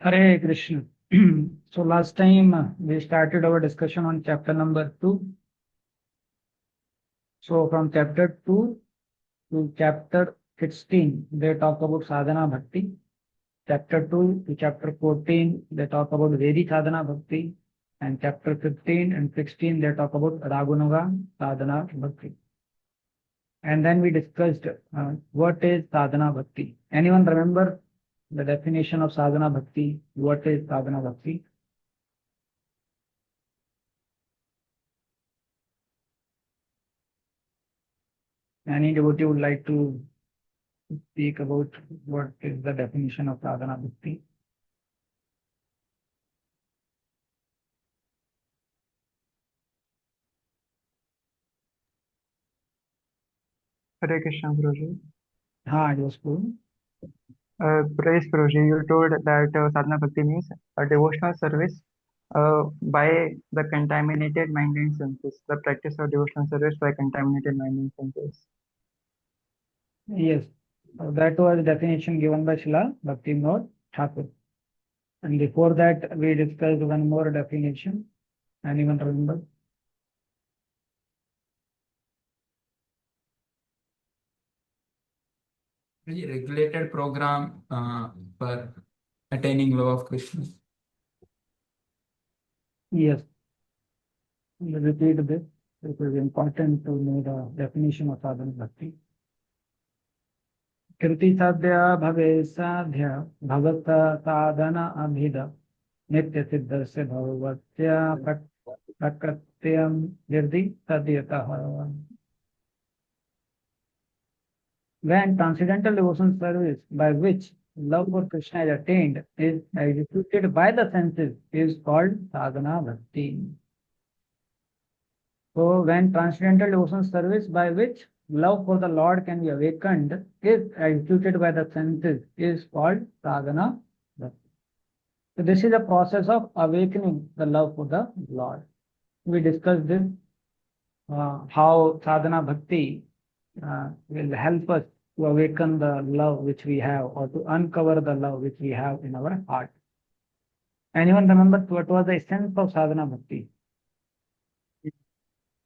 Hare Krishna. So last time we started our discussion on chapter number 2. So from chapter 2 to chapter 16, they talk about sadhana bhakti. Chapter 2 to chapter 14, they talk about Vedi sadhana bhakti. And chapter 15 and 16, they talk about Ragunuga sadhana bhakti. And then we discussed what is sadhana bhakti. Anyone remember the definition of sadhana bhakti? What is sadhana bhakti? Any devotee would like to speak about what is the definition of sadhana bhakti? Hare Krishna, Prabhuji. हाँ, it was cool. Praise Prabhuji, you told that sadhana bhakti means a devotional service by the contaminated mind and senses, the practice of devotional service by contaminated mind and senses. Yes, that was the definition given by Srila Bhaktivinoda Thakur. And before that, we discussed one more definition. Anyone remember? Regulated program for attaining love of Krishna. Yes. We'll repeat this. It is important to know the definition of sadhana bhakti. कृति साध्य भवे साध्य भगत साधन अभिद नित्य सिद्ध से भगवत्या प्रकृत्यम यदि तद्यतः. When transcendental devotion service by which love for Krishna is attained is executed by the senses is called sadhana bhakti. So when transcendental devotion service by which love for the Lord can be awakened is executed by the senses is called sadhana bhakti. So this is a process of awakening the love for the Lord. We discussed this, how sadhana bhakti will help us to awaken the love which we have or to uncover the love which we have in our heart. Anyone remember what was the essence of sadhana bhakti?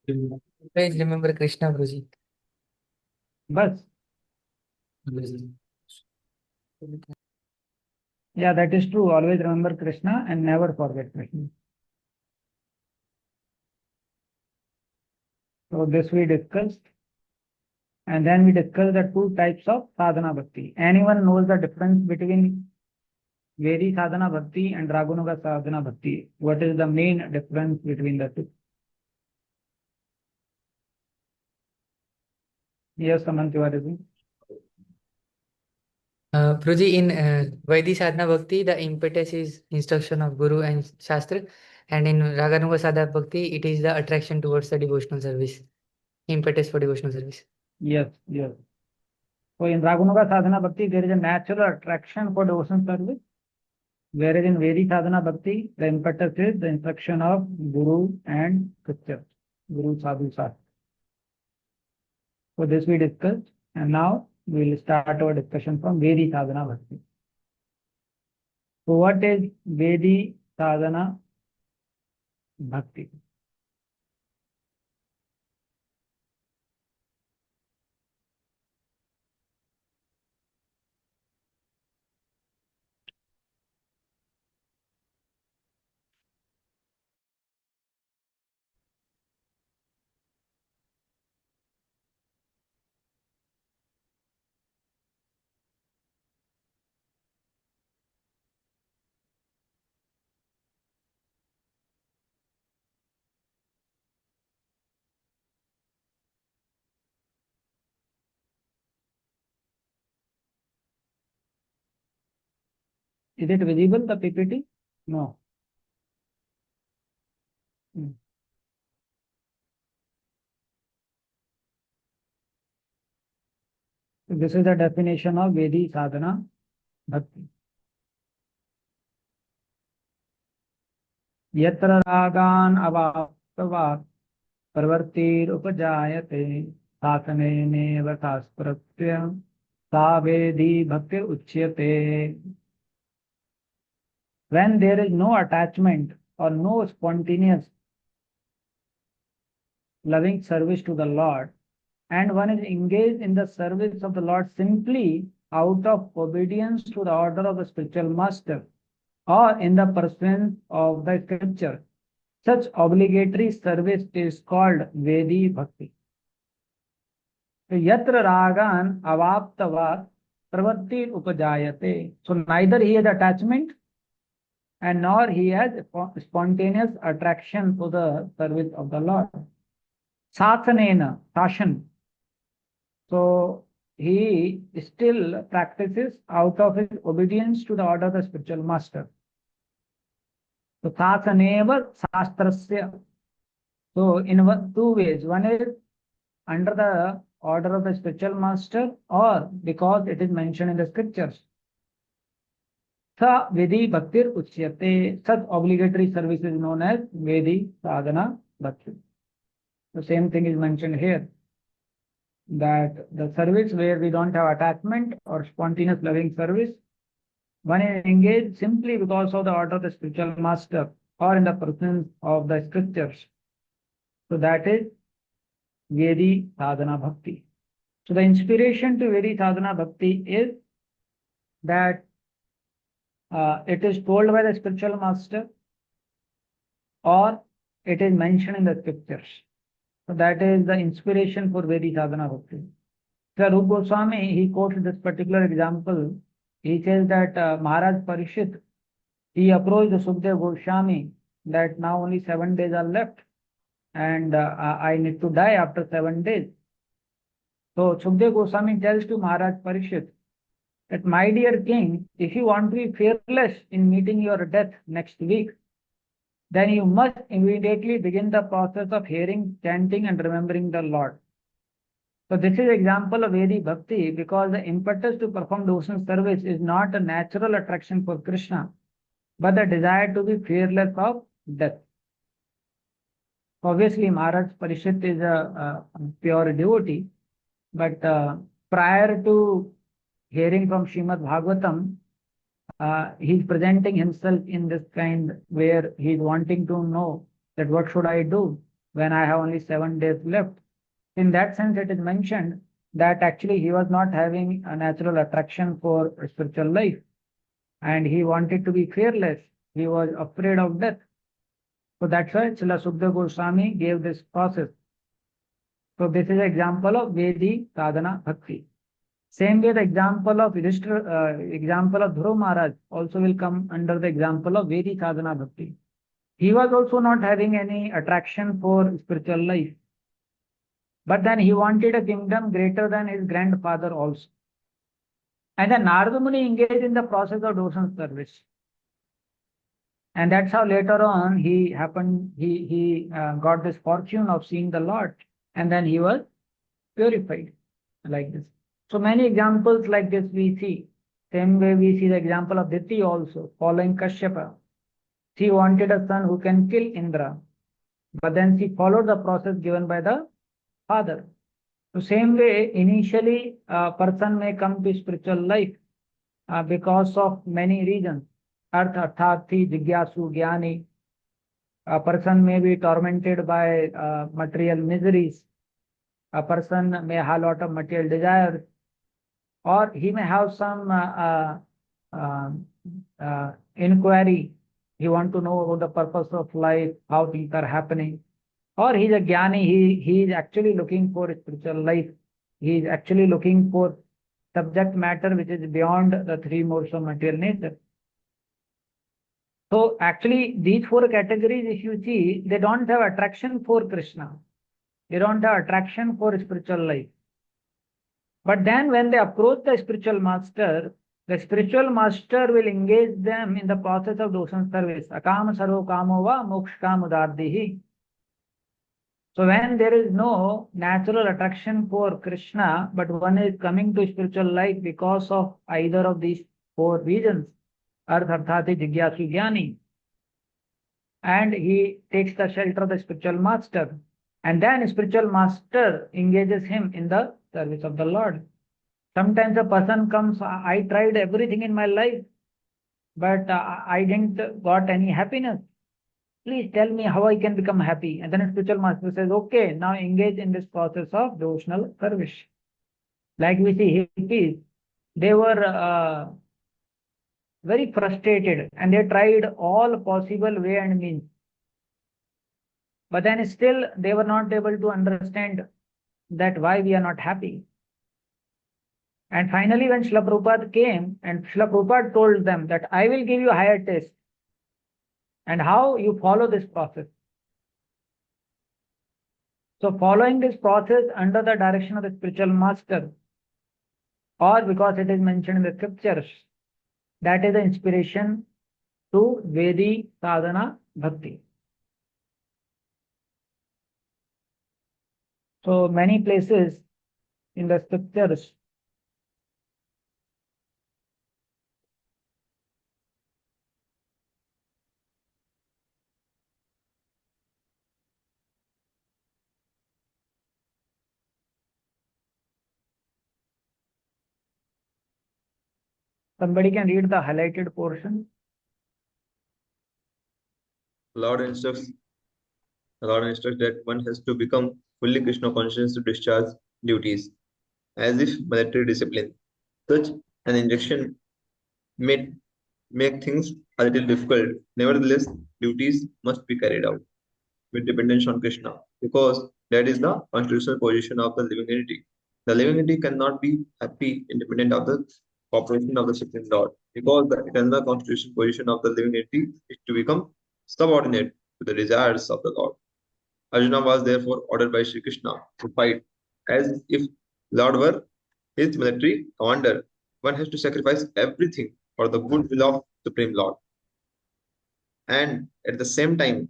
Always remember Krishna, Prabhuji. Bas. Yeah, that is true. Always remember Krishna and never forget Krishna. So this we discussed. And then we discussed the two types of sadhana bhakti. Anyone knows the difference between Vedi sadhana bhakti and Ragunuga sadhana bhakti? What is the main difference between the two? Yes, Samant, you are raising. Prabhuji, in Vaidhi Sadhana Bhakti, the impetus is instruction of Guru and Shastra, and in Raganuga Sadhana Bhakti, it is the attraction towards the devotional service, impetus for devotional service. Yes, yes. So in Ragunuga sadhana bhakti, there is a natural attraction for devotion service, whereas in Vedi sadhana bhakti, the impetus is the instruction of Guru and Scripture, Guru Sadhu Shastra. So this we discussed, and now we will start our discussion from Vedi sadhana bhakti. So what is Vedi sadhana bhakti? Is it visible, the PPT? No. So this is the definition of Vedi sadhana bhakti. यत्र रागान अवाप्तवात् प्रवृत्तिरुपजायते साधनेनेव शास्त्रस्य सा वेदी भक्ति उच्यते. when there is no attachment or no spontaneous loving service to the Lord, and one is engaged in the service of the Lord simply out of obedience to the order of the spiritual master or in the pursuance of the scripture, such obligatory service is called Vedi Bhakti. So, yatra ragan avaptavat pravatti upajayate. So neither he has attachment and nor he has spontaneous attraction to the service of the Lord. Sasanena, sashan. So he still practices out of his obedience to the order of the spiritual master. So sasaneva sastrasya. So in two ways. One is under the order of the spiritual master or because it is mentioned in the scriptures. Sa Vedi Bhaktir Uchyate. Such obligatory service is known as Vedi Sadhana Bhakti. The same thing is mentioned here. That the service where we don't have attachment or spontaneous loving service, one is engaged simply because of the order of the spiritual master or in the presence of the scriptures. So that is Vedi Sadhana Bhakti. So the inspiration to Vedi Sadhana Bhakti is that it is told by the spiritual master or it is mentioned in the scriptures. So that is the inspiration for Vedi Sadhana Bhakti. Sir Rupa Goswami, he quotes this particular example. He says that Maharaj Parishit, he approached the Sukdev Goswami that now only 7 days are left and I need to die after 7 days. So Sukdev Goswami tells to Maharaj Parishit that, my dear king, if you want to be fearless in meeting your death next week, then you must immediately begin the process of hearing, chanting and remembering the Lord. So this is example of Vedi Bhakti because the impetus to perform devotional service is not a natural attraction for Krishna, but the desire to be fearless of death. Obviously, Maharaj Parishit is a pure devotee, but prior to hearing from Srimad Bhagavatam, he's presenting himself in this kind where he's wanting to know that what should I do when I have only 7 days left. In that sense, it is mentioned that actually he was not having a natural attraction for spiritual life and he wanted to be fearless. He was afraid of death. So that's why Srila Sukdev Goswami gave this process. So this is an example of Vedi Sadhana Bhakti. Same way the example of Dhruva Maharaj also will come under the example of Vedi Sadhana Bhakti. He was also not having any attraction for spiritual life. But then he wanted a kingdom greater than his grandfather also. And then Narada Muni engaged in the process of devotional service. And that's how later on he got this fortune of seeing the Lord. And then he was purified like this. So many examples like this we see. Same way we see the example of Diti also, following Kashyapa. She wanted a son who can kill Indra. But then she followed the process given by the father. So same way, initially a person may come to spiritual life because of many reasons. Artha, Arthati, Jigyasu, Jnani. A person may be tormented by material miseries. A person may have a lot of material desires. Or he may have some inquiry. He wants to know about the purpose of life, how things are happening. Or he's a jnani, he is actually looking for spiritual life. He is actually looking for subject matter which is beyond the three modes of material nature. So actually these four categories, if you see, they don't have attraction for Krishna. They don't have attraction for spiritual life. But then when they approach the spiritual master will engage them in the process of devotional service. Akama sarvo kamo va mokshkam udardihi. So when there is no natural attraction for Krishna, but one is coming to spiritual life because of either of these four reasons, Artha, Arthati, Jigyasu, Jnani, and he takes the shelter of the spiritual master, and then spiritual master engages him in the service of the Lord. Sometimes a person comes, I tried everything in my life, but I didn't got any happiness. Please tell me how I can become happy. And then a spiritual master says, okay, now engage in this process of devotional service. Like we see hippies, they were very frustrated and they tried all possible way and means. But then still they were not able to understand that why we are not happy. And finally, when Srila Prabhupada came and Srila Prabhupada told them that I will give you a higher test and how you follow this process. So following this process under the direction of the spiritual master, or because it is mentioned in the scriptures, that is the inspiration to Vedi sadhana bhakti. So many places in the scriptures somebody can read the highlighted portion. Lord instructs that one has to become fully Krishna conscious to discharge duties, as if military discipline. Such an injection may make things a little difficult. Nevertheless, duties must be carried out with dependence on Krishna, because that is the constitutional position of the living entity. The living entity cannot be happy independent of the cooperation of the Supreme Lord, because the eternal constitutional position of the living entity is to become subordinate to the desires of the Lord. Arjuna was therefore ordered by Sri Krishna to fight as if Lord were his military commander. One has to sacrifice everything for the goodwill of Supreme Lord. And at the same time,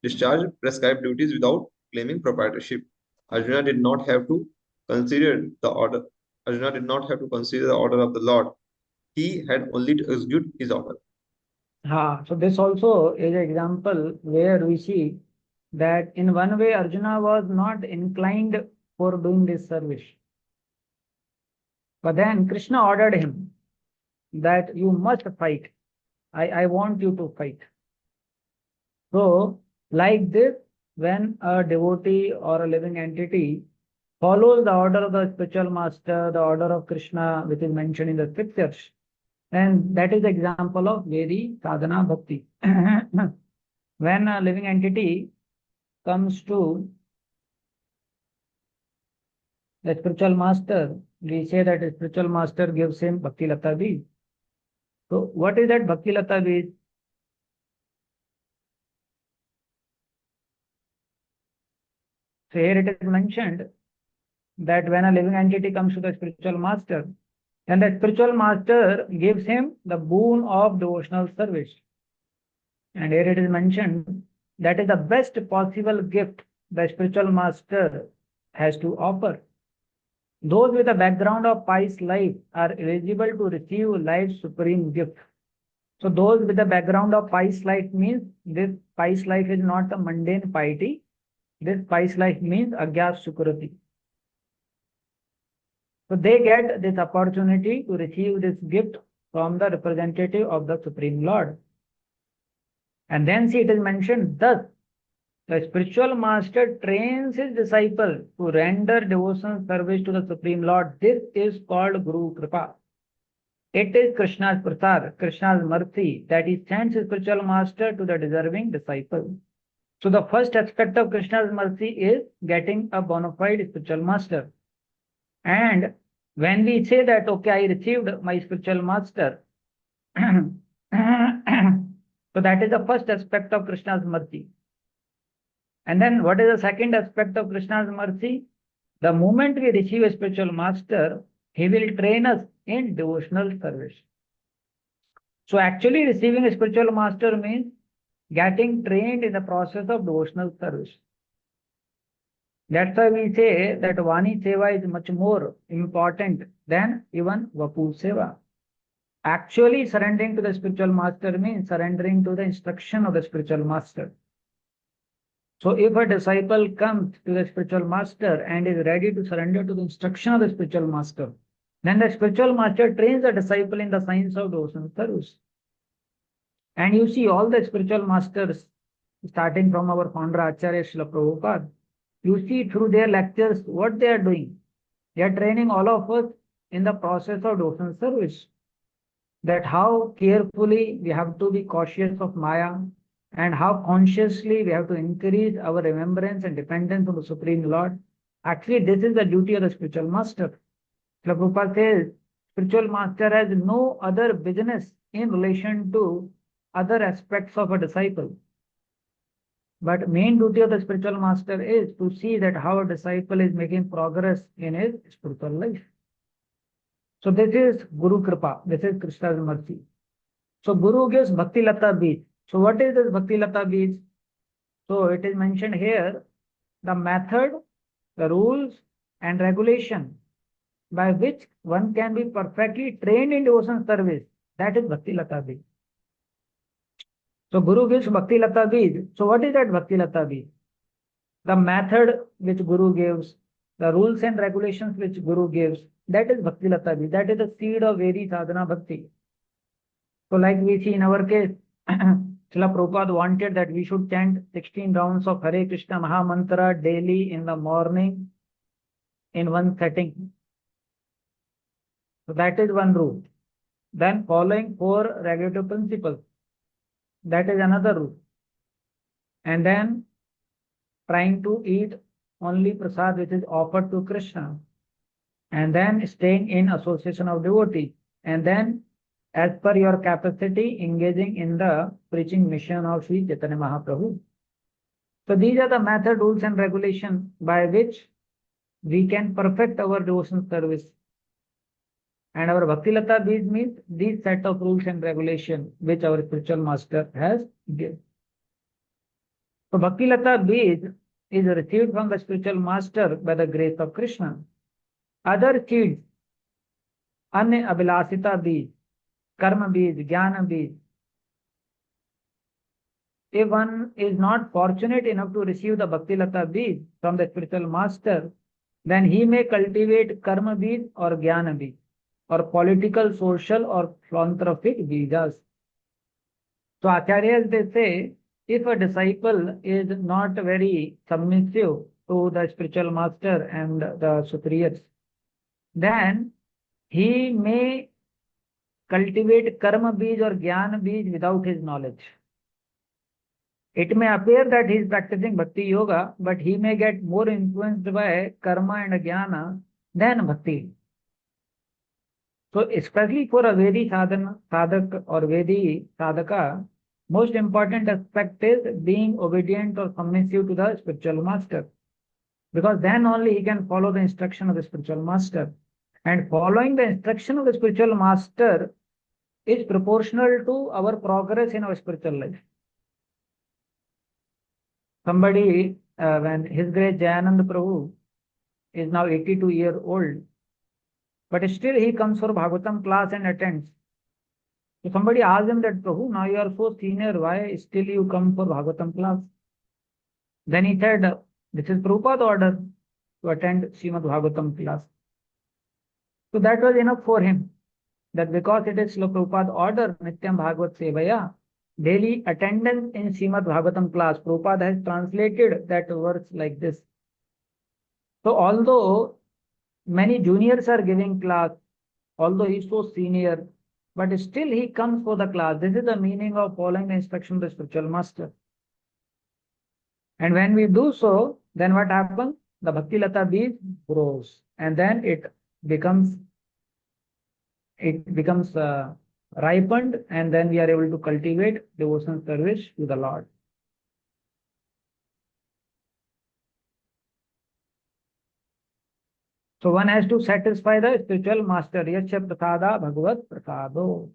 discharge prescribed duties without claiming proprietorship. Arjuna did not have to consider the order. Arjuna did not have to consider the order of the Lord. He had only to execute his order. So this also is an example where we see that in one way Arjuna was not inclined for doing this service. But then Krishna ordered him that you must fight. I want you to fight. So like this, when a devotee or a living entity follows the order of the spiritual master, the order of Krishna, which is mentioned in the scriptures, and that is the example of Vedi sadhana bhakti. When a living entity comes to the spiritual master, we say that the spiritual master gives him Bhakti Lata Bij. So what is that Bhakti Lata Bij? So here it is mentioned that when a living entity comes to the spiritual master, then the spiritual master gives him the boon of devotional service. And here it is mentioned that is the best possible gift the spiritual master has to offer. Those with a background of pious life are eligible to receive life's supreme gift. So those with a background of pious life means this pious life is not a mundane piety. This pious life means Agyas Sukriti. So they get this opportunity to receive this gift from the representative of the Supreme Lord. And then see it is mentioned, thus the spiritual master trains his disciple to render devotional service to the Supreme Lord. This is called Guru Kripa. It is Krishna's prasad, Krishna's mercy, that he sends his spiritual master to the deserving disciple. So the first aspect of Krishna's mercy is getting a bona fide spiritual master. And when we say that, okay, I received my spiritual master, so that is the first aspect of Krishna's mercy. And then what is the second aspect of Krishna's mercy? The moment we receive a spiritual master, he will train us in devotional service. So actually receiving a spiritual master means getting trained in the process of devotional service. That's why we say that Vani Seva is much more important than even Vapu Seva. Actually surrendering to the spiritual master means surrendering to the instruction of the spiritual master. So if a disciple comes to the spiritual master and is ready to surrender to the instruction of the spiritual master, Then the spiritual master trains the disciple in the science of devotional service. And you see all the spiritual masters, starting from our founder Acharya Srila Prabhupada, you see through their lectures what they are doing. They are training all of us in the process of devotional service. That how carefully we have to be cautious of Maya and how consciously we have to increase our remembrance and dependence on the Supreme Lord. Actually, this is the duty of the spiritual master. Prabhupada says, spiritual master has no other business in relation to other aspects of a disciple. But main duty of the spiritual master is to see that how a disciple is making progress in his spiritual life. So this is Guru Kripa. This is Krishna's mercy. So Guru gives Bhakti Lata Beej. So what is this Bhakti Lata Beej? So it is mentioned here, the method, the rules and regulation by which one can be perfectly trained in devotion service. That is Bhakti Lata Beej. So Guru gives Bhakti Lata Beej. So what is that Bhakti Lata Beej? The method which Guru gives, the rules and regulations which Guru gives, that is Bhakti Lata Beej. That is the seed of Vedi Sadhana Bhakti. So like we see in our case, Srila Prabhupada wanted that we should chant 16 rounds of Hare Krishna Maha Mantra daily in the morning in one setting. So that is one rule. Then following 4 regulative principles. That is another rule. And then trying to eat only prasad which is offered to Krishna. And then staying in association of devotees. And then as per your capacity engaging in the preaching mission of Sri Chaitanya Mahaprabhu. So these are the method, rules and regulations by which we can perfect our devotion service. And our Bhakti Lata Beej means these set of rules and regulations which our spiritual master has given. So Bhakti Lata Beej is received from the spiritual master by the grace of Krishna. Other seeds, Anya Abhilasita Beej, Karma Beej, Jnana Beej. If one is not fortunate enough to receive the Bhakti Lata Beej from the spiritual master, then he may cultivate Karma Beej or Jnana Beej, or political, social or philanthropic Bejas. So Acharyas, they say, if a disciple is not very submissive to the spiritual master and the superiors, then he may cultivate Karma Beej or Jnana Beej without his knowledge. It may appear that he is practicing Bhakti Yoga, but he may get more influenced by Karma and Jnana than Bhakti. So especially for a Vedi sadhak or Vedi sadhaka, most important aspect is being obedient or submissive to the spiritual master. Because then only he can follow the instruction of the spiritual master. And following the instruction of the spiritual master is proportional to our progress in our spiritual life. Somebody, when His Grace Jayananda Prabhu is now 82-year old, but still he comes for Bhagavatam class and attends. So somebody asked him that, Prabhu, now you are so senior, why still you come for Bhagavatam class? Then he said, this is Prabhupada order to attend Srimad Bhagavatam class. So that was enough for him, that because it is Srila Prabhupada order, Nityam Bhagavat Sevaya, daily attendance in Srimad Bhagavatam class, Prabhupada has translated that verse like this. So although many juniors are giving class, although he is so senior, but still he comes for the class. This is the meaning of following the instruction of the spiritual master. And when we do so, then what happens? The Bhakti Lata Beej grows, and then it becomes ripened, and then we are able to cultivate devotion service to the Lord. So one has to satisfy the spiritual master. Yasya prasada bhagavat prasado.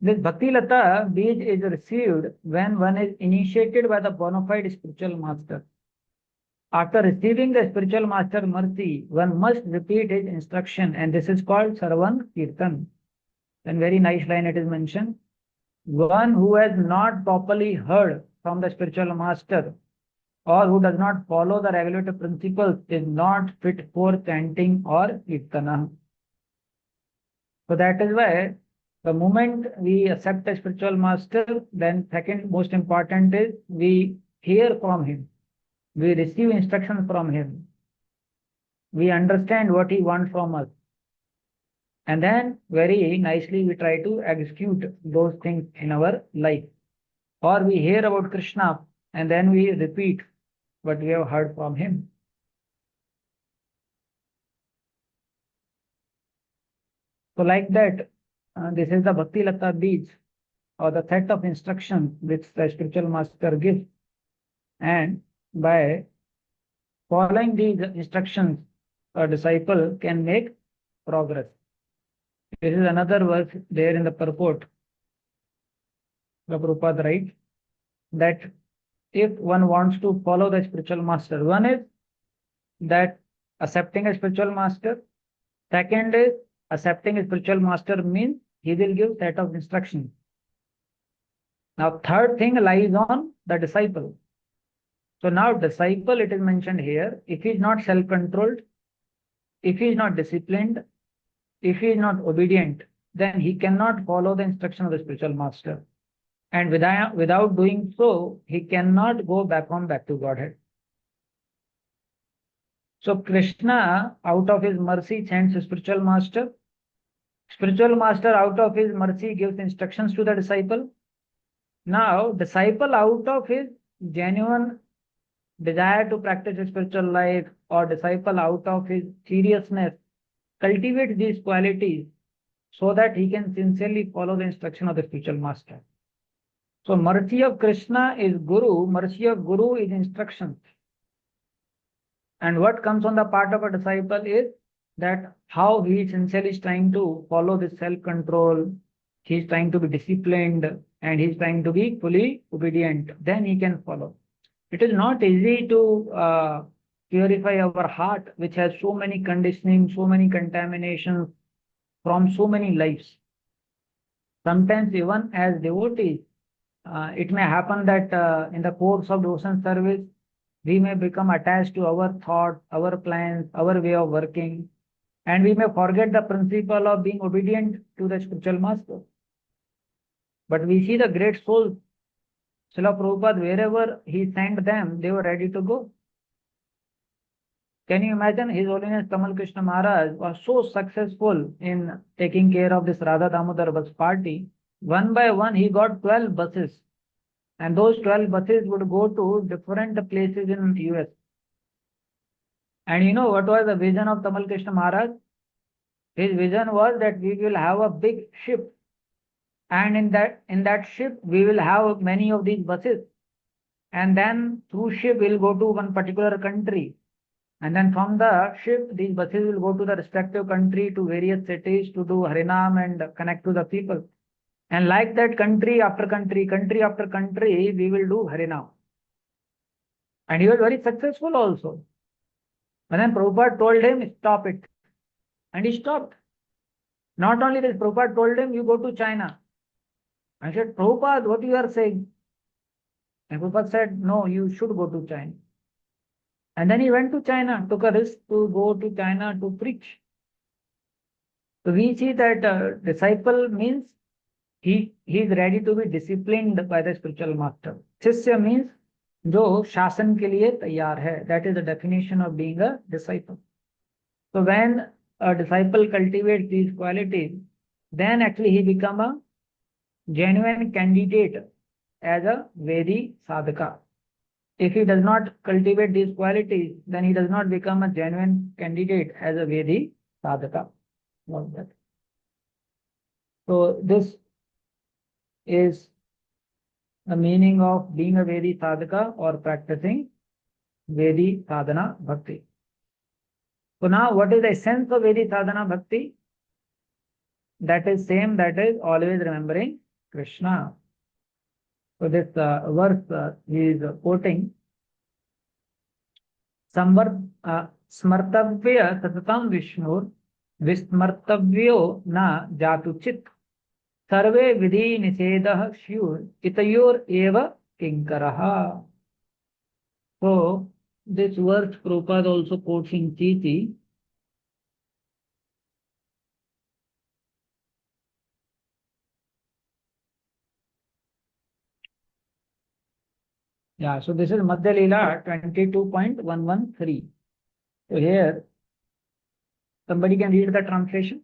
This Bhakti Lata Beej is received when one is initiated by the bona fide spiritual master. After receiving the spiritual master mercy, one must repeat his instruction, and this is called Sarvan Kirtan. Then very nice line it is mentioned. One who has not properly heard from the spiritual master or who does not follow the regulative principles is not fit for chanting or kirtana. So that is why the moment we accept a spiritual master, then second most important is we hear from him, we receive instructions from him, we understand what he wants from us, and then very nicely we try to execute those things in our life. Or we hear about Krishna and then we repeat what we have heard from him. So like that, this is the Bhakti Lata Beej, or the set of instructions which the spiritual master gives. And by following these instructions, a disciple can make progress. This is another verse there in the purport. The Prabhupada writes that if one wants to follow the spiritual master, one is that accepting a spiritual master. Second is accepting a spiritual master means he will give set of instructions. Now third thing lies on the disciple. So now disciple, it is mentioned here, if he is not self-controlled, if he is not disciplined, if he is not obedient, then he cannot follow the instruction of the spiritual master. And without doing so, he cannot go back to Godhead. So Krishna, out of his mercy, sends a spiritual master. Spiritual master, out of his mercy, gives instructions to the disciple. Now, disciple, out of his genuine desire to practice a spiritual life, or disciple, out of his seriousness, cultivates these qualities so that he can sincerely follow the instruction of the spiritual master. So, mercy of Krishna is Guru, mercy of Guru is instruction. And what comes on the part of a disciple is that how he sincerely is trying to follow this self-control, he is trying to be disciplined, and he is trying to be fully obedient. Then he can follow. It is not easy to purify our heart, which has so many conditioning, so many contaminations from so many lives. Sometimes even as devotees, it may happen that in the course of devotion service, we may become attached to our thoughts, our plans, our way of working, and we may forget the principle of being obedient to the spiritual master. But we see the great souls, Srila Prabhupada, wherever he sent them, they were ready to go. Can you imagine? His Holiness Tamal Krishna Maharaj was so successful in taking care of this Radha Damodar bus party. One by one, he got 12 buses. And those 12 buses would go to different places in US. And you know what was the vision of Tamal Krishna Maharaj? His vision was that we will have a big ship. And in that ship, we will have many of these buses. And then through ship, we'll go to one particular country. And then from the ship, these buses will go to the respective country, to various cities, to do Harinam and connect to the people. And like that, country after country, we will do Harinam. And he was very successful also. And then Prabhupada told him, stop it. And he stopped. Not only this, Prabhupada told him, you go to China. I said, Prabhupada, what you are saying? And Prabhupada said, no, you should go to China. And then he went to China, took a risk to go to China to preach. So we see that disciple means he is ready to be disciplined by the spiritual master. Shishya means जो शासन के लिए तैयार है. That is the definition of being a disciple. So when a disciple cultivates these qualities, then actually he become a genuine candidate as a Vedi sadhaka. If he does not cultivate these qualities, then he does not become a genuine candidate as a Vedi sadhaka. So this is the meaning of being a Vedi sadhaka or practicing Vedi sadhana bhakti. So now what is the essence of Vedi sadhana bhakti? That is same, that is always remembering Krishna. So this verse he is quoting, Smartavya satatam Vishnur Vismartavyo na jatuchit Sarve vidhi nisedah shyur itayor eva kinkaraha. So this verse Prabhupada also quotes in Titi. Yeah, so this is Madhya Leela 22.113. So here, somebody can read the translation.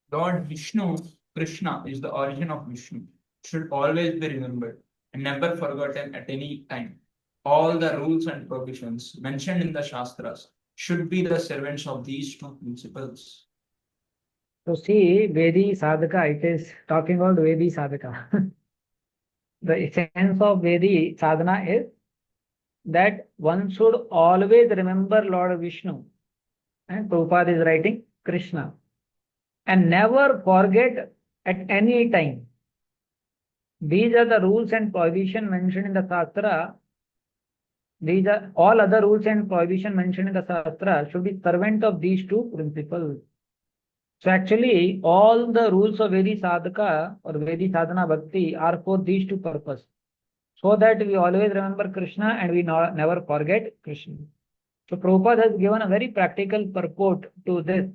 Lord Vishnu, Krishna, is the origin of Vishnu, should always be remembered and never forgotten at any time. All the rules and provisions mentioned in the Shastras should be the servants of these two principles. So see, Vedi Sadhaka, it is talking about Vedi Sadhaka. The essence of Vedi sadhana is that one should always remember Lord Vishnu. And Prabhupada is writing Krishna. And never forget at any time. These are the rules and prohibition mentioned in the Shastra. These are all other rules and prohibition mentioned in the Shastra should be servant of these two principles. So actually, all the rules of Vedi Sadhaka or Vedi Sadhana Bhakti are for these two purposes. So that we always remember Krishna and we never forget Krishna. So Prabhupada has given a very practical purport to this,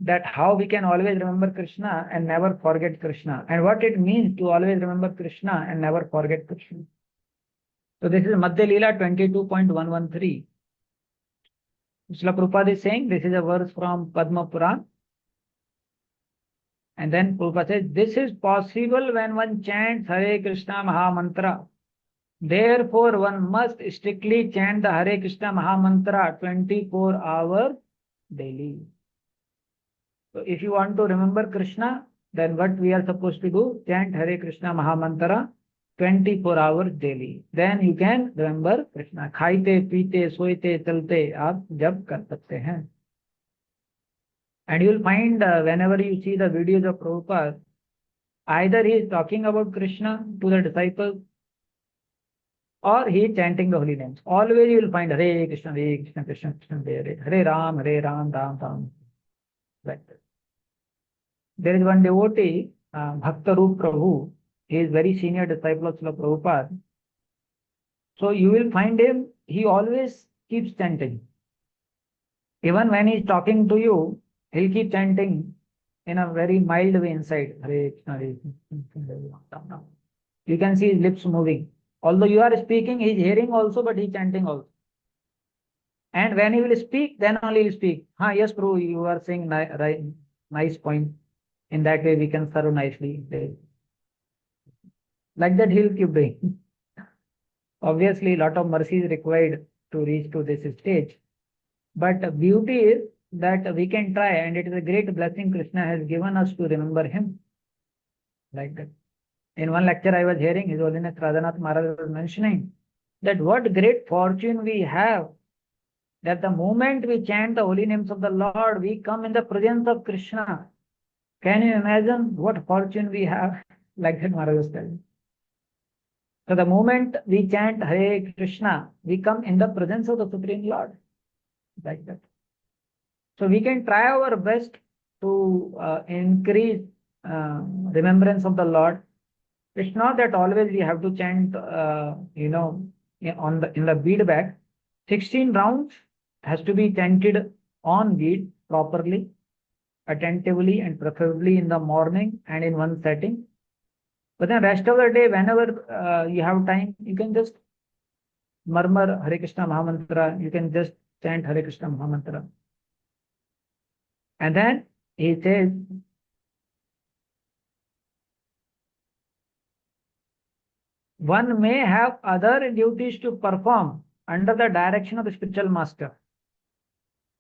that how we can always remember Krishna and never forget Krishna, and what it means to always remember Krishna and never forget Krishna. So this is Madhya Leela 22.113. Srila Prabhupada is saying this is a verse from Padma Puran. And then Prabhupada says, this is possible when one chants Hare Krishna Maha Mantra. Therefore, one must strictly chant the Hare Krishna Maha Mantra 24 hours daily. So if you want to remember Krishna, then what we are supposed to do? Chant Hare Krishna Maha Mantra 24 hours daily. Then you can remember Krishna. खाइते पीते सोते चलते आप जब कर सकते हैं. And you will find whenever you see the videos of Prabhupada, either he is talking about Krishna to the disciples or he is chanting the holy names. Always you will find Hare Krishna, Krishna Krishna, Hare Ram, Ram Ram. Like that. There is one devotee, Bhaktarup Prabhu. He is very senior disciple of Srila Prabhupada. So you will find him, he always keeps chanting. Even when he is talking to you, he'll keep chanting in a very mild way inside. Hare Krishna, Hare Krishna. You can see his lips moving. Although you are speaking, he is hearing also, but he is chanting also. And when he will speak, then only he will speak. Yes, Prabhu, you are saying nice point. In that way, we can serve nicely. Like that, he will keep doing. Obviously, a lot of mercy is required to reach to this stage. But beauty is that we can try, and it is a great blessing Krishna has given us to remember him. Like that. In one lecture I was hearing, His Holiness Radhanath Maharaj was mentioning that what great fortune we have, that the moment we chant the holy names of the Lord, we come in the presence of Krishna. Can you imagine what fortune we have? Like that Maharaj was telling. So the moment we chant Hare Krishna, we come in the presence of the Supreme Lord. Like that. So we can try our best to increase remembrance of the Lord. It's not that always we have to chant, in the bead bag. 16 rounds has to be chanted on bead properly, attentively, and preferably in the morning and in one setting. But then rest of the day, whenever you have time, you can just murmur Hare Krishna Mahamantra. You can just chant Hare Krishna Mahamantra. And then he says, one may have other duties to perform under the direction of the spiritual master.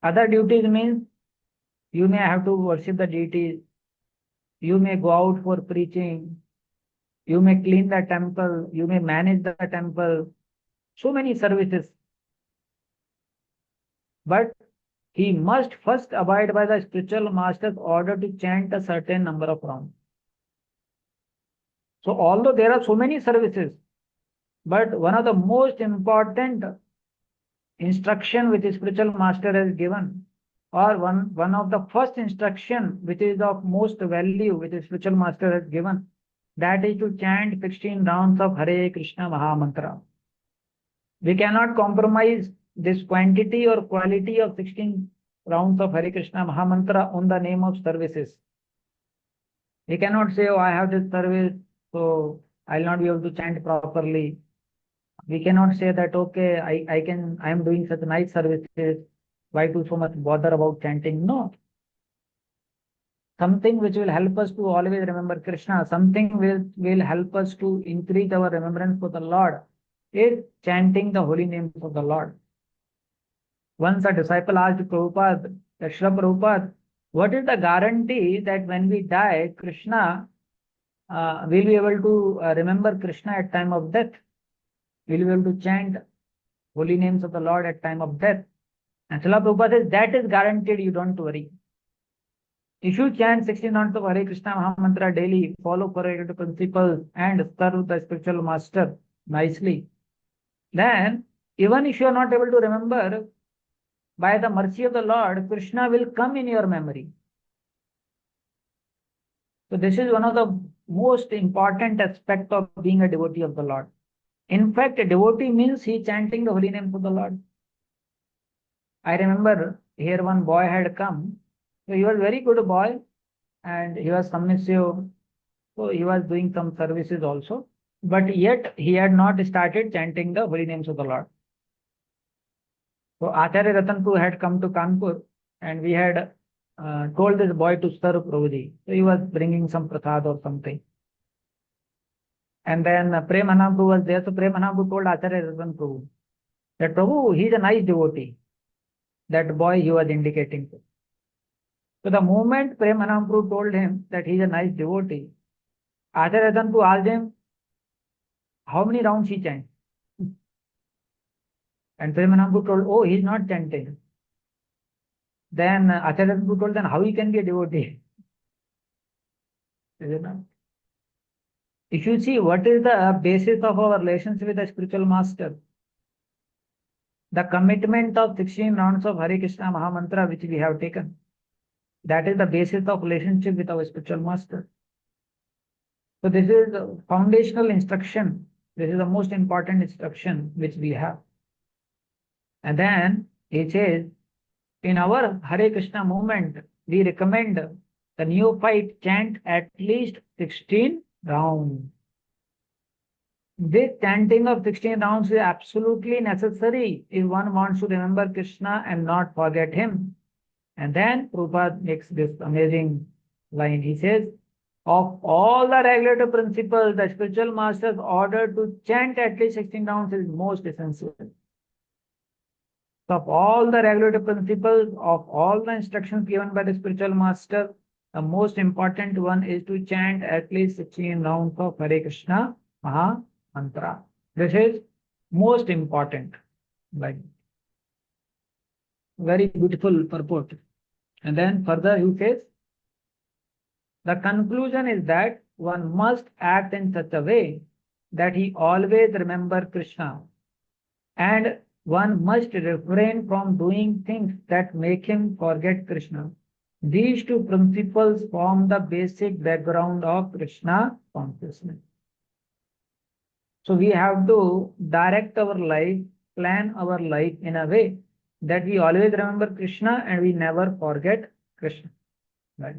Other duties means you may have to worship the deities, you may go out for preaching, you may clean the temple, you may manage the temple, so many services. But he must first abide by the spiritual master's order to chant a certain number of rounds. So although there are so many services, but one of the most important instruction which the spiritual master has given, or one of the first instruction which is of most value which the spiritual master has given, that is to chant 16 rounds of Hare Krishna Maha Mantra. We cannot compromise this quantity or quality of 16 rounds of Hare Krishna Maha Mantra on the name of services. We cannot say, oh, I have this service, so I'll not be able to chant properly. We cannot say that, okay, I am doing such nice services. Why do so much bother about chanting? No. Something which will help us to always remember Krishna, something will help us to increase our remembrance for the Lord, is chanting the holy names of the Lord. Once a disciple asked Prabhupada, Srila Prabhupada, what is the guarantee that when we die, Krishna will be able to remember Krishna at time of death? Will be able to chant holy names of the Lord at time of death? And Srila Prabhupada says, that is guaranteed, you don't worry. If you chant 16 rounds of Hare Krishna Maha Mantra daily, follow correct principles and serve the spiritual master nicely, then even if you are not able to remember, by the mercy of the Lord, Krishna will come in your memory. So this is one of the most important aspects of being a devotee of the Lord. In fact, a devotee means he chanting the holy names of the Lord. I remember here one boy had come. So he was very good boy and he was submissive. So he was doing some services also. But yet he had not started chanting the holy names of the Lord. So Acharya Ratanpur had come to Kanpur and we had told this boy to serve Prabhuji. So he was bringing some prasad or something. And then Prem Anampu was there. So Prem Anampu told Acharya Ratanpur that Prabhu, he is a nice devotee. That boy he was indicating to. So the moment Prem Anampu told him that he is a nice devotee, Acharya Ratanpur asked him, how many rounds he chants? And Prem Anampu told, oh, he is not chanting. Then Acharya Ratanpur told, then how he can be a devotee? Is it not? If you see what is the basis of our relationship with the spiritual master, the commitment of 16 rounds of Hare Krishna Maha Mantra which we have taken, that is the basis of relationship with our spiritual master. So this is a foundational instruction. This is the most important instruction which we have. And then he says, in our Hare Krishna movement, we recommend the neophyte chant at least 16 rounds. This chanting of 16 rounds is absolutely necessary if one wants to remember Krishna and not forget him. And then Prabhupada makes this amazing line. He says, of all the regulative principles, the spiritual master's order to chant at least 16 rounds is most essential. So of all the regulative principles, of all the instructions given by the spiritual master, the most important one is to chant at least 16 rounds of Hare Krishna Maha Mantra. This is most important. Like, very beautiful purport. And then further he says, the conclusion is that one must act in such a way that he always remember Krishna, and one must refrain from doing things that make him forget Krishna. These two principles form the basic background of Krishna consciousness. So we have to direct our life, plan our life in a way that we always remember Krishna and we never forget Krishna. Right?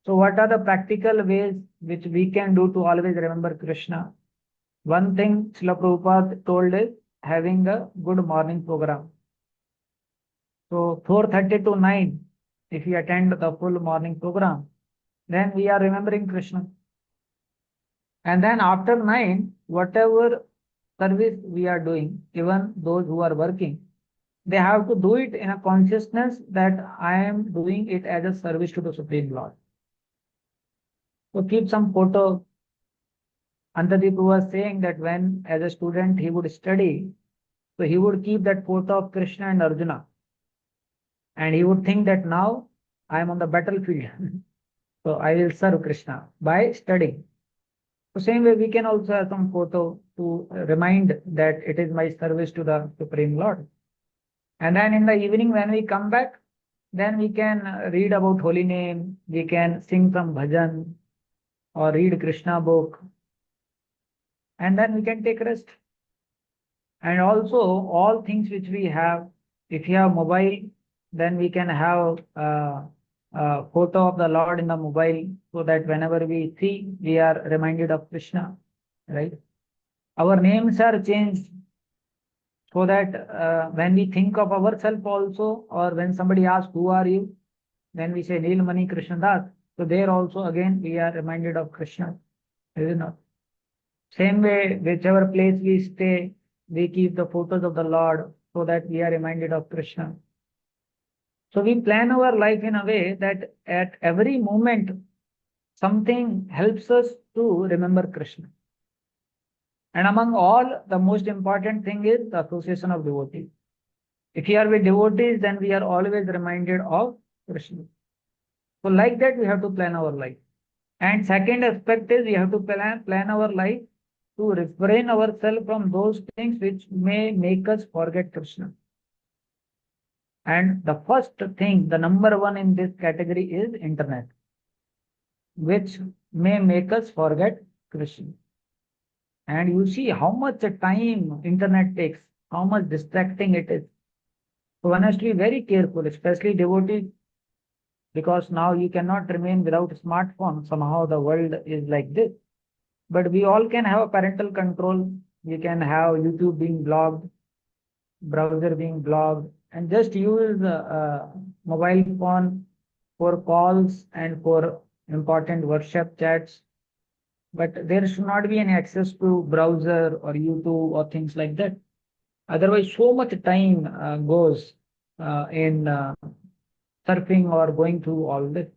So what are the practical ways which we can do to always remember Krishna? One thing Srila Prabhupada told is having a good morning program. So 4:30 to 9, if we attend the full morning program, then we are remembering Krishna. And then after 9, whatever service we are doing, even those who are working, they have to do it in a consciousness that I am doing it as a service to the Supreme Lord. So keep some photo. Antadeep was saying that when as a student he would study, so he would keep that photo of Krishna and Arjuna. And he would think that now I am on the battlefield. So I will serve Krishna by studying. So same way we can also have some photo to remind that it is my service to the Supreme Lord. And then in the evening when we come back, then we can read about holy name, we can sing some bhajan, or read Krishna book, and then we can take rest. And also all things which we have, if you have mobile, then we can have a photo of the Lord in the mobile, so that whenever we see, we are reminded of Krishna, right? Our names are changed so that when we think of ourselves also, or when somebody asks, who are you? Then we say Neelmani Krishna Das. So there also again we are reminded of Krishna, is it not? Same way, whichever place we stay, we keep the photos of the Lord so that we are reminded of Krishna. So we plan our life in a way that at every moment, something helps us to remember Krishna. And among all, the most important thing is the association of devotees. If we are with devotees, then we are always reminded of Krishna. So like that, we have to plan our life. And second aspect is we have to plan our life to refrain ourselves from those things which may make us forget Krishna. And the first thing, the number one in this category is internet, which may make us forget Krishna. And you see how much time internet takes, how much distracting it is. So one has to be very careful, especially devotees, because now you cannot remain without a smartphone. Somehow the world is like this. But we all can have a parental control. We can have YouTube being blocked, browser being blocked, and just use mobile phone for calls and for important WhatsApp chats. But there should not be any access to browser or YouTube or things like that. Otherwise, so much time goes in surfing or going through all this.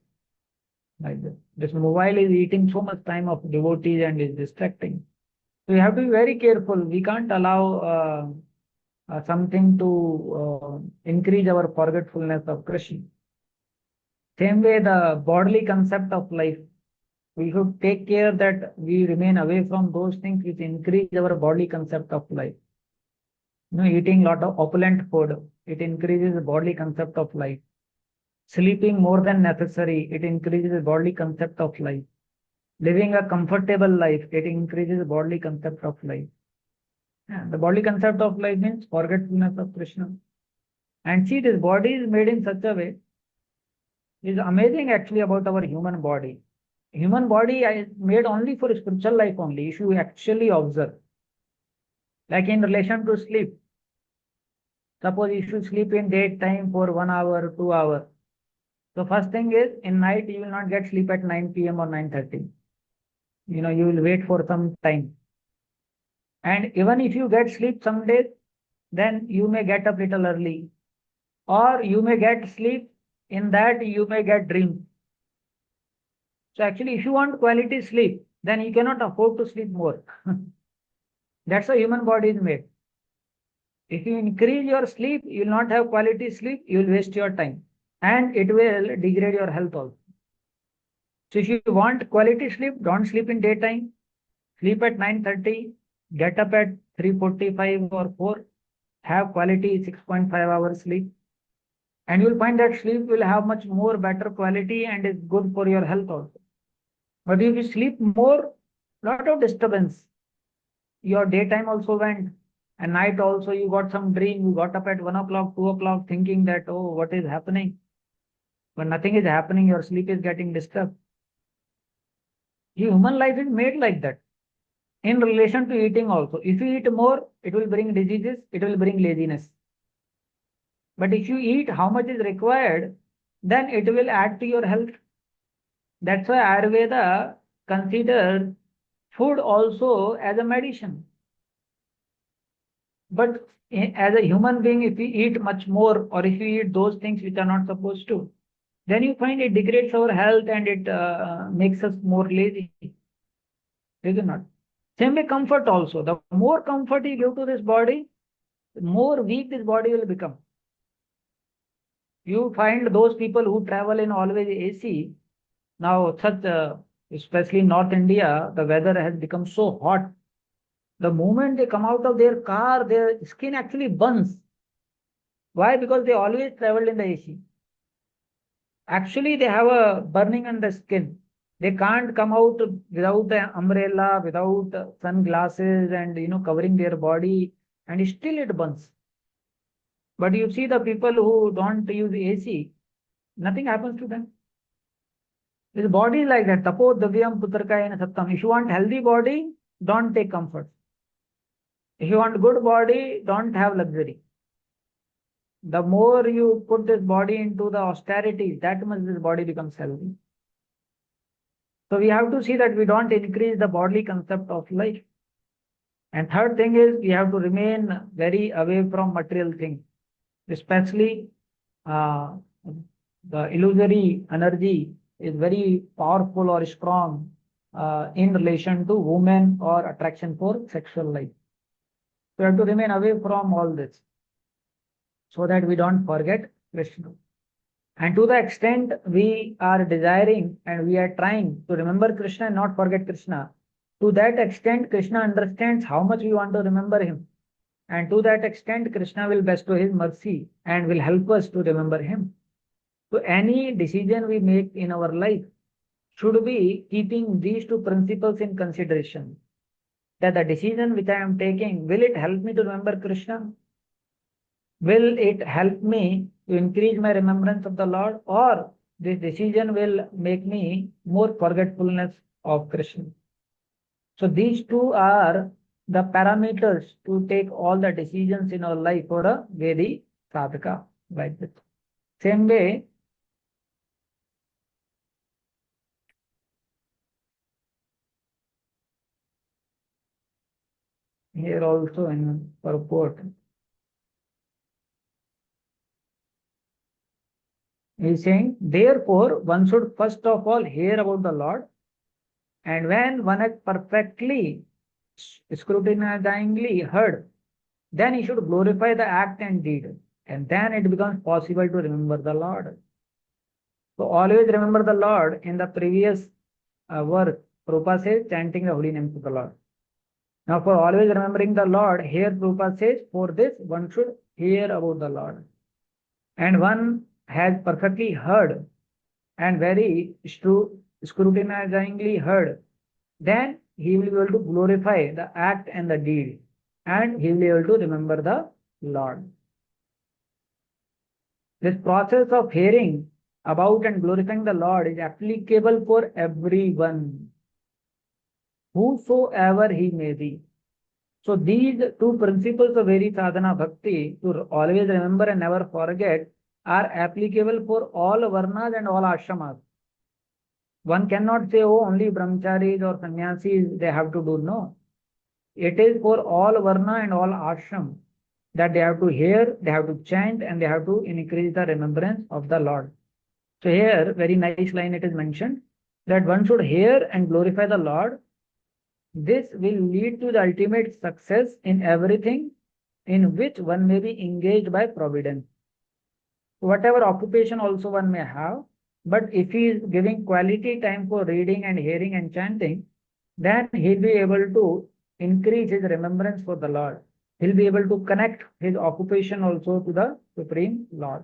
Like this. This mobile is eating so much time of devotees and is distracting. So we have to be very careful. We can't allow something to increase our forgetfulness of Krishna. Same way, the bodily concept of life, we should take care that we remain away from those things which increase our bodily concept of life. Eating lot of opulent food, it increases the bodily concept of life. Sleeping more than necessary, it increases the bodily concept of life. Living a comfortable life, it increases the bodily concept of life. The bodily concept of life means forgetfulness of Krishna. And see, this body is made in such a way, is amazing actually about our human body. Human body is made only for spiritual life only, if you actually observe. Like in relation to sleep. Suppose if you sleep in daytime for 1 hour, 2 hours. So first thing is, in night you will not get sleep at 9 p.m. or 9:30. You will wait for some time. And even if you get sleep some days, then you may get up little early. Or you may get sleep, in that you may get dreams. So actually, if you want quality sleep, then you cannot afford to sleep more. That's how human body is made. If you increase your sleep, you will not have quality sleep, you will waste your time. And it will degrade your health also. So if you want quality sleep, don't sleep in daytime. Sleep at 9:30, get up at 3:45 or 4, have quality 6.5 hours sleep. And you'll find that sleep will have much more better quality and is good for your health also. But if you sleep more, lot of disturbance. Your daytime also went, and night also you got some dream, you got up at 1 o'clock, 2 o'clock thinking that, oh, what is happening? But nothing is happening, your sleep is getting disturbed. Human life is made like that. In relation to eating also. If you eat more, it will bring diseases, it will bring laziness. But if you eat how much is required, then it will add to your health. That's why Ayurveda considers food also as a medicine. But as a human being, if we eat much more, or if we eat those things which are not supposed to, then you find it degrades our health and it makes us more lazy. Is it not? Same way comfort also. The more comfort you give to this body, the more weak this body will become. You find those people who travel in always AC. Now, especially in North India, the weather has become so hot. The moment they come out of their car, their skin actually burns. Why? Because they always traveled in the AC. Actually, they have a burning on the skin. They can't come out without an umbrella, without sunglasses and covering their body, and still it burns. But you see the people who don't use AC, nothing happens to them. His body is like that. Tapo davyam putrkayena sattam. If you want healthy body, don't take comfort. If you want good body, don't have luxury. The more you put this body into the austerity, that much this body becomes healthy. So we have to see that we don't increase the bodily concept of life. And third thing is we have to remain very away from material things, especially uh, the illusory energy is very powerful or strong in relation to women or attraction for sexual life. So we have to remain away from all this so that we don't forget Krishna. And to the extent we are desiring and we are trying to remember Krishna and not forget Krishna, to that extent Krishna understands how much we want to remember him. And to that extent Krishna will bestow his mercy and will help us to remember him. So any decision we make in our life should be keeping these two principles in consideration. That the decision which I am taking, will it help me to remember Krishna? Will it help me to increase my remembrance of the Lord, or this decision will make me more forgetfulness of Krishna? So these two are the parameters to take all the decisions in our life for a Vedi sadhaka. Like this. Same way, here also in purport, he is saying, therefore, one should first of all hear about the Lord, and when one has perfectly scrutinizingly heard, then he should glorify the act and deed, and then it becomes possible to remember the Lord. So always remember the Lord. In the previous verse, Prabhupada says, chanting the holy names of the Lord. Now for always remembering the Lord, here Prabhupada says, for this one should hear about the Lord. And one has perfectly heard and very scrutinizingly heard, then he will be able to glorify the act and the deed, and he will be able to remember the Lord. This process of hearing about and glorifying the Lord is applicable for everyone, whosoever he may be. So these two principles of Vedi sadhana bhakti, to always remember and never forget, are applicable for all varnas and all ashramas. One cannot say, oh, only brahmacharis or sannyasis they have to do. No. It is for all varna and all ashram that they have to hear, they have to chant, and they have to increase the remembrance of the Lord. So here, very nice line it is mentioned that one should hear and glorify the Lord. This will lead to the ultimate success in everything in which one may be engaged by providence. Whatever occupation also one may have, but if he is giving quality time for reading and hearing and chanting, then he'll be able to increase his remembrance for the Lord. He'll be able to connect his occupation also to the Supreme Lord.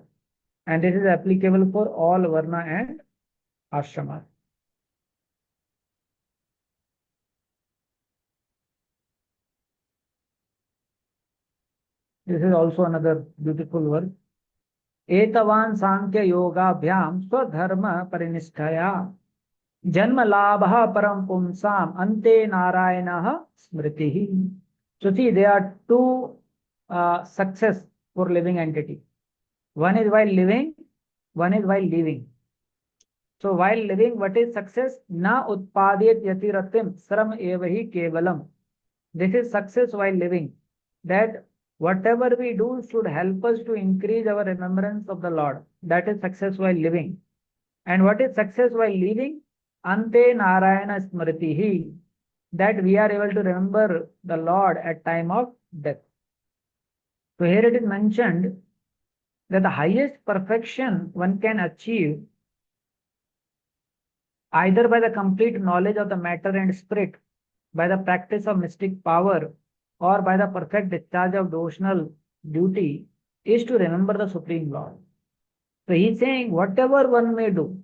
And this is applicable for all varna and ashrama. This is also another beautiful verse. एतवान् सांख्य योगाभ्याम स्वधर्म परिनिष्ठया जन्म लाभः परम पुंसाम अन्ते नारायणः स्मृतिः. So see, there are two success for living entity. One is while living, one is while leaving. So while living, what is success? Na utpadyet yatiratim sram evahi kevalam. This is success while living. That whatever we do should help us to increase our remembrance of the Lord. That is success while living. And what is success while leaving? Ante Narayana Smritihi. That we are able to remember the Lord at time of death. So here it is mentioned that the highest perfection one can achieve either by the complete knowledge of the matter and spirit, by the practice of mystic power, or by the perfect discharge of devotional duty, is to remember the Supreme Lord. So he is saying whatever one may do,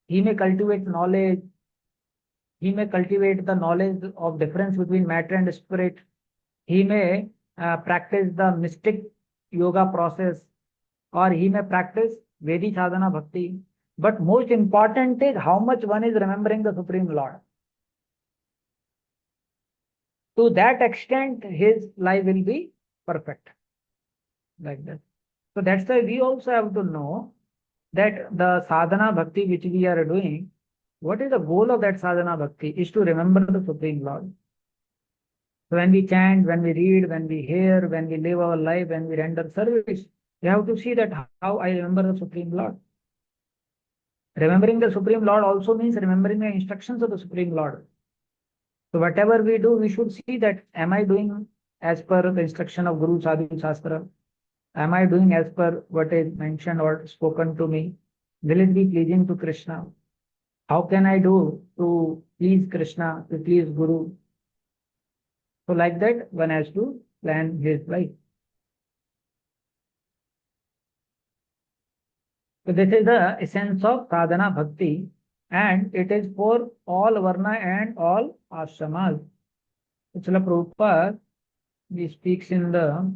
he may cultivate knowledge, he may cultivate the knowledge of difference between matter and spirit. He may practice the mystic yoga process, or he may practice Vedic sadhana bhakti. But most important is how much one is remembering the Supreme Lord. To that extent, his life will be perfect. Like that. So that's why we also have to know that the sadhana bhakti which we are doing, what is the goal of that sadhana bhakti? Is to remember the Supreme Lord. So when we chant, when we read, when we hear, when we live our life, when we render service, we have to see that how I remember the Supreme Lord. Remembering the Supreme Lord also means remembering the instructions of the Supreme Lord. So whatever we do, we should see that am I doing as per the instruction of Guru Sadhu Shastra? Am I doing as per what is mentioned or spoken to me? Will it be pleasing to Krishna? How can I do to please Krishna, to please Guru? So like that, one has to plan his life. So this is the essence of sadhana bhakti, and it is for all varna and all ashramas. So Srila Prabhupada, he speaks in the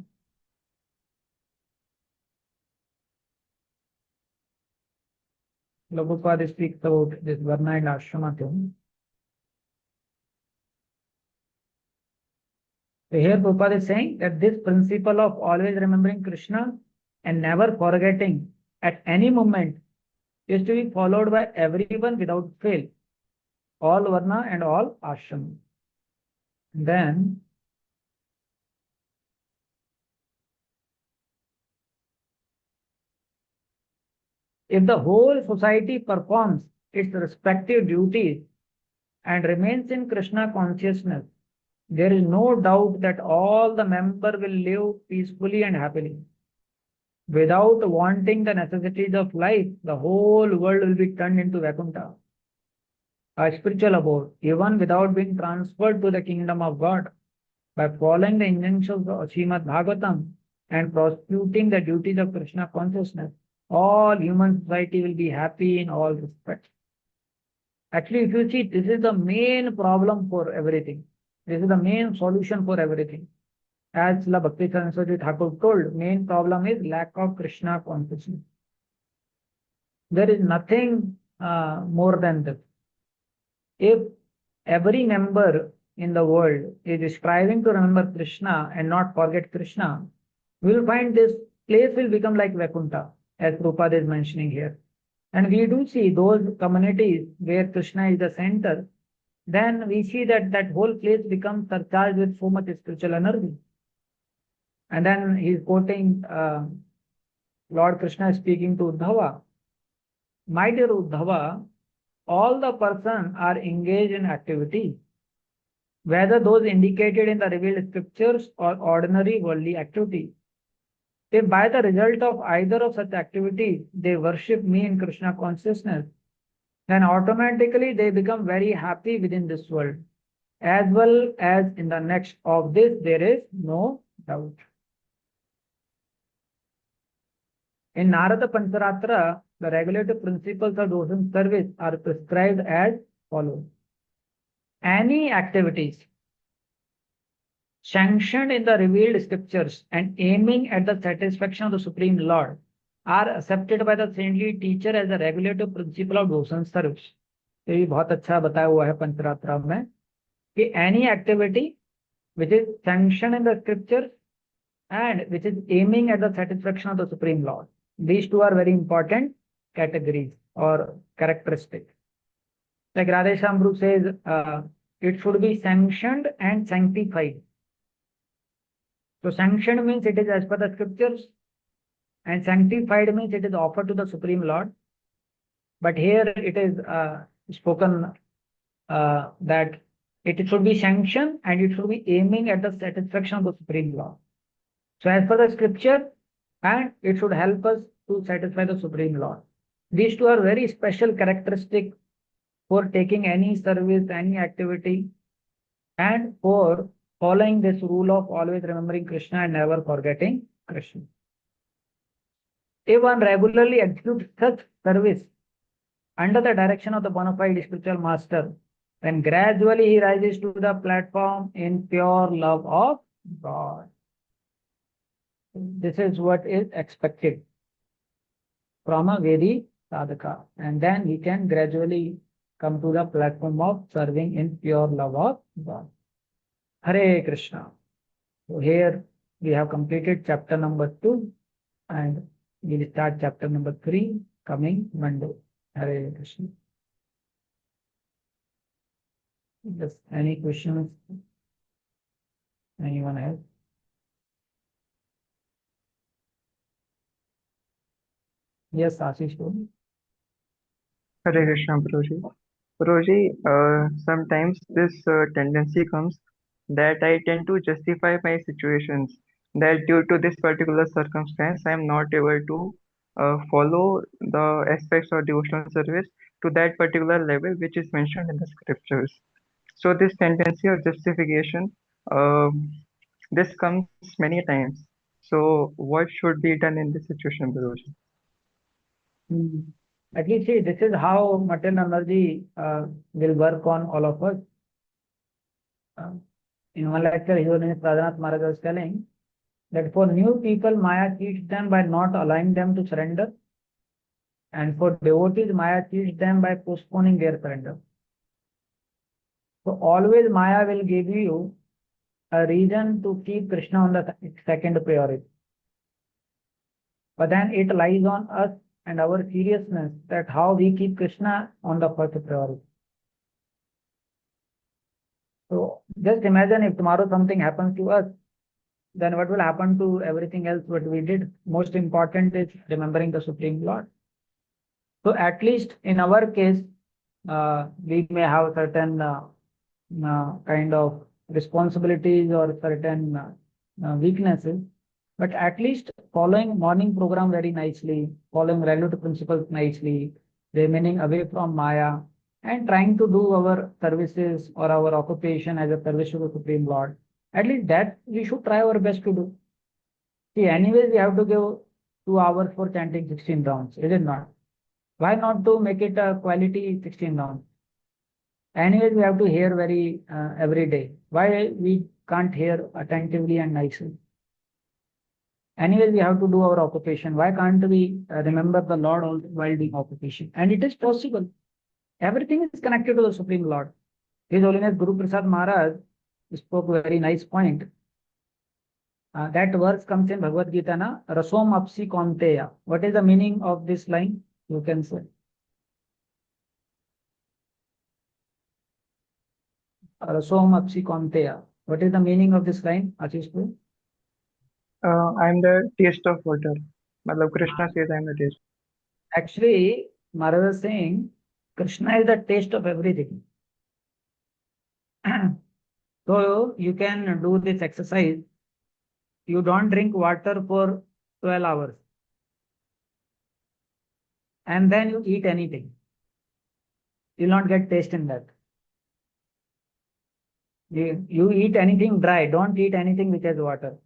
Prabhupada speaks about this varna and ashrama thing. So here Prabhupada is saying that this principle of always remembering Krishna and never forgetting at any moment is to be followed by everyone without fail, all varna and all ashram. Then if the whole society performs its respective duties and remains in Krishna consciousness, there is no doubt that all the members will live peacefully and happily. Without wanting the necessities of life, the whole world will be turned into Vaikuntha, a spiritual abode, even without being transferred to the kingdom of God. By following the injunctions of Srimad Bhagavatam and prosecuting the duties of Krishna consciousness, all human society will be happy in all respects. Actually, if you see, this is the main problem for everything. This is the main solution for everything. As Srila Bhakti Saraswati Thakur told, main problem is lack of Krishna consciousness. There is nothing more than this. If every member in the world is striving to remember Krishna and not forget Krishna, we will find this place will become like Vaikuntha, as Prabhupada is mentioning here. And we do see those communities where Krishna is the center, then we see that that whole place becomes surcharged with so much spiritual energy. And then he is quoting Lord Krishna speaking to Uddhava. My dear Uddhava, all the persons are engaged in activity, whether those indicated in the revealed scriptures or ordinary worldly activity. If by the result of either of such activities they worship me in Krishna consciousness, then automatically they become very happy within this world, as well as in the next. Of this there is no doubt. In Narada Pancharatra, the regulative principles of devotion service are prescribed as follows. Any activities sanctioned in the revealed scriptures and aiming at the satisfaction of the Supreme Lord are accepted by the saintly teacher as a regulative principle of devotion service. ये भी बहुत अच्छा बताया हुआ है पंचरात्र में कि any activity which is sanctioned in the scriptures and which is aiming at the satisfaction of the Supreme Lord. These two are very important categories or characteristics. Like Radhe Shambhu says, it should be sanctioned and sanctified. So sanctioned means it is as per the scriptures, and sanctified means it is offered to the Supreme Lord. But here it is spoken that it should be sanctioned and it should be aiming at the satisfaction of the Supreme Lord. So as per the scripture, and it should help us to satisfy the Supreme Lord. These two are very special characteristics for taking any service, any activity, and for following this rule of always remembering Krishna and never forgetting Krishna. If one regularly executes such service under the direction of the bona fide spiritual master Then gradually he rises to the platform in pure love of God. This is what is expected from a Vedi sadhaka. And then he can gradually come to the platform of serving in pure love of God. Hare Krishna. So here we have completed chapter number 2 and we'll start chapter number 3 coming Monday. Hare Krishna. Yes, any questions? Anyone else? Yes, Ashish. Hare Krishna, Prabhuji. Prabhuji, sometimes this tendency comes that I tend to justify my situations, that due to this particular circumstance, I am not able to follow the aspects of devotional service to that particular level which is mentioned in the scriptures. So this tendency of justification, this comes many times. So what should be done in this situation, Prabhuji? At least see, this is how material energy will work on all of us. In one lecture, His Holiness Radhanath Maharaj was telling that for new people, Maya cheats them by not allowing them to surrender. And for devotees, Maya cheats them by postponing their surrender. So always Maya will give you a reason to keep Krishna on the second priority. But then it lies on us and our seriousness that how we keep Krishna on the first priority. So just imagine if tomorrow something happens to us, then what will happen to everything else what we did? Most important is remembering the Supreme Lord. So at least in our case, we may have certain kind of responsibilities or certain weaknesses, but at least following morning program very nicely, following relative principles nicely, remaining away from Maya, and trying to do our services or our occupation as a service to the Supreme Lord. At least that we should try our best to do. See, anyways, we have to give 2 hours for chanting 16 rounds, is it not? Why not to make it a quality 16 rounds? Anyways, we have to hear very every day. Why we can't hear attentively and nicely? Anyways, we have to do our occupation. Why can't we remember the Lord also while doing occupation? And it is possible. Everything is connected to the Supreme Lord. His Holiness Guru Prasad Maharaj spoke a very nice point. That verse comes in Bhagavad Gita, na? Rasom apsi konteya. What is the meaning of this line? You can say. Rasom apsi konteya. What is the meaning of this line, Ashish? I'm the taste of water. Matlab Krishna says I'm the taste. Actually, Maharaj was saying Krishna is the taste of everything. So you can do this exercise. You don't drink water for 12 hours. And then you eat anything. You will not get taste in that. You eat anything dry. Don't eat anything which has water.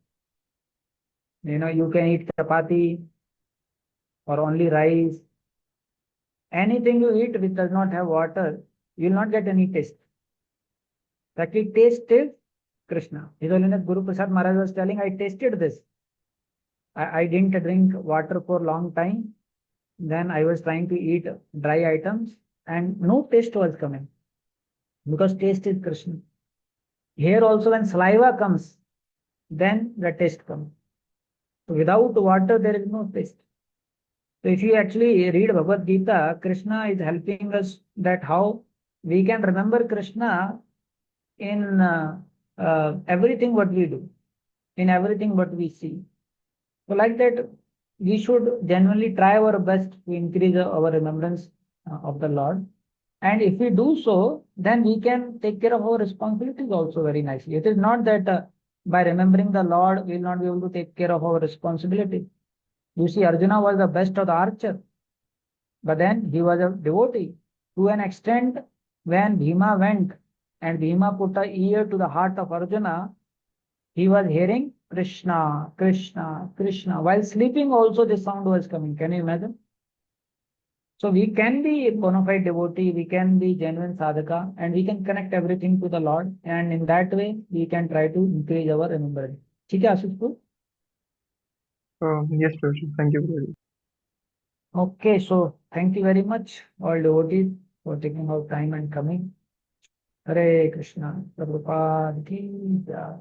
You can eat chapati or only rice. Anything you eat which does not have water, you will not get any taste. Actually, taste is Krishna. His Holiness Guru Prasad Maharaj was telling, I tasted this. I didn't drink water for a long time. Then I was trying to eat dry items and no taste was coming. Because taste is Krishna. Here also when saliva comes, then the taste comes. So without water, there is no taste. So if you actually read Bhagavad Gita, Krishna is helping us that how we can remember Krishna in everything what we do, in everything what we see. So like that, we should genuinely try our best to increase our remembrance of the Lord. And if we do so, then we can take care of our responsibilities also very nicely. It is not that by remembering the Lord, we will not be able to take care of our responsibility. You see, Arjuna was the best of the archer, but then he was a devotee. To an extent, when Bhima went and Bhima put a ear to the heart of Arjuna, he was hearing Krishna, Krishna, Krishna. While sleeping also this sound was coming. Can you imagine? So we can be a bona fide devotee, we can be genuine sadhaka, and we can connect everything to the Lord, and in that way we can try to increase our remembrance. ठीक है आशीष को? Yes, Prabhuji. Thank you, Prabhuji. Okay, so thank you very much, all devotees, for taking out time and coming. Hare Krishna, Prabhupada ki jai.